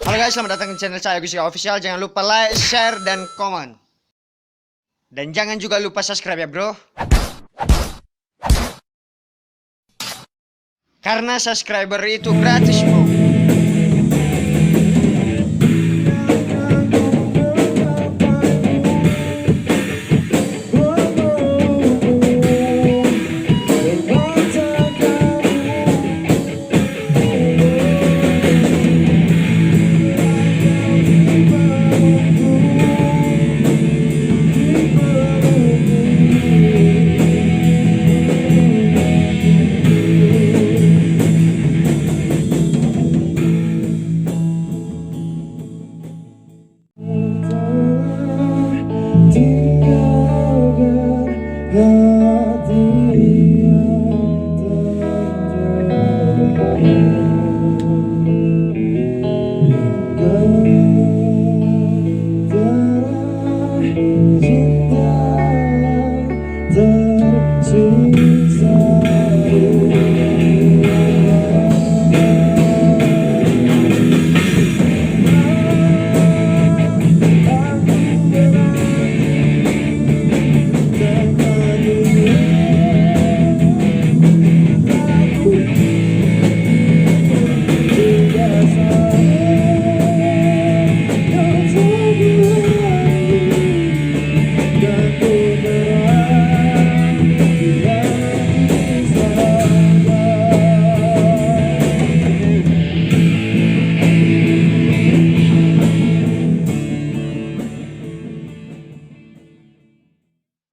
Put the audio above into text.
Halo guys, selamat datang di channel saya Gusika Official. Jangan lupa like, share, dan komen. Dan jangan juga lupa subscribe ya bro. Karena subscriber itu gratis bro.